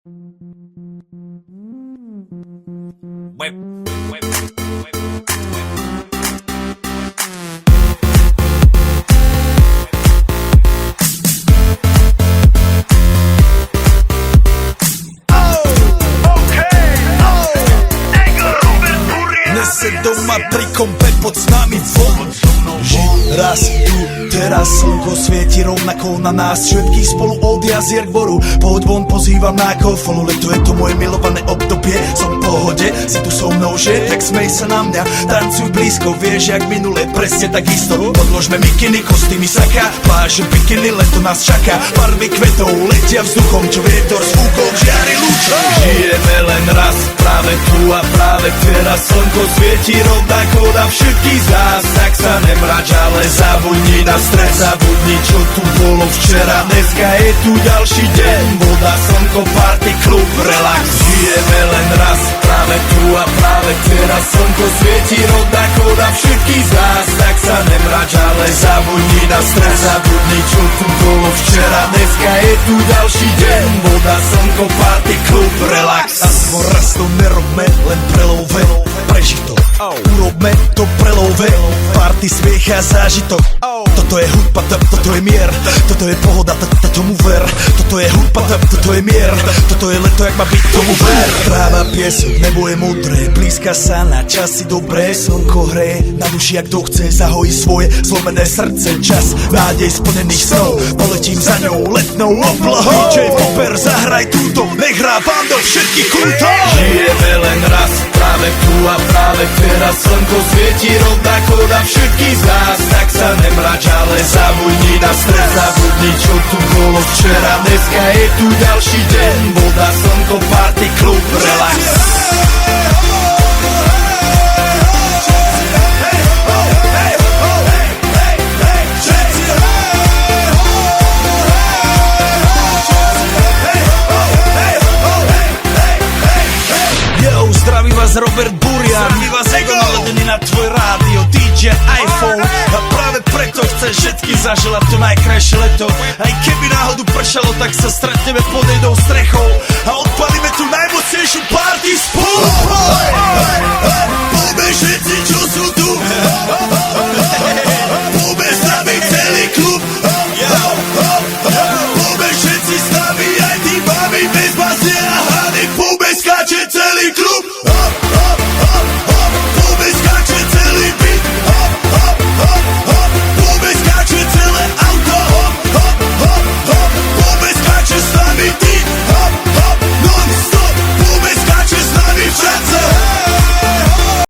Web, web, web, Nese doma pri kompe pod s nami von. Raz tu, teraz slnko svieti rovnako na nás všetkých spolu od jazier k boru. Poď von, pozývam na kofolu, leto je to moje milované obdobie. Som v pohode, si tu so mnou, že? Tak smej sa na mňa, tancuj blízko, vieš jak minule, presne takisto. Podložme mikiny, kostýmy saka, pláže bikiny, leto nás čaká. Barvy kvetov letia vzduchom, čo vietor s fúkom žiari lúčom. Žijeme len raz, práve tu a práve teraz slnko svieti rovnako na všetkých z nás. Tak sa nemrač, ale zabudni na stres, zabudni čo tu bolo včera. Dneska je tu ďalší deň, voda, slnko, party, klub, relax. Žijeme len raz, práve tu a práve teraz slnko svieti rovnako na všetkých z nás. Tak sa nemrač, ale zabudni na stres, zabudni čo tu bolo včera. Dneska je tu ďalší deň, voda, slnko, party, klub, relax. Aspoň raz to nerobme, len prelove, prežij to. Urobme to prelove, party, smiech a zážitok. Toto je hudba, toto je mier, toto je pohoda, tomu ver. Toto je hudba, toto je mier, toto je leto, jak má byť, tomu ver. Tráva, piesok, nebo je modré, blízka sa na časy dobré. Slnko hreje na duši, jak kto chce, zahojí svoje zlomené srdce. Čas nádej splnených snov, poletím za ňou letnou oblohou. DJ Popper, zahraj túto, nech hrá vám do všetkých kútov. Žijeme len raz, práve tu a práve teraz slnko svieti rovnako na všetkých z nás. Tak sa nemrač, ale zabudni na stres, zabudni čo tu bolo včera. Dneska je tu ďalší deň, voda, slnko, party, klub, relax. Zdraví vás Robert Burian, zdraví vás Ego naladený na tvoj rádio, DJ iPhone. A práve preto chcem všetky zaželať to najkrajšie leto. Aj keby náhodu pršalo, tak sa stretneme pod jednou strechou a odpalíme tu najmocnejšiu party spolu. Poďme všetci, čo sú tu, poďme s nami celý klub. Poďme všetci s nami, aj tí babi bez basne a hany, poďme skáče celý klub.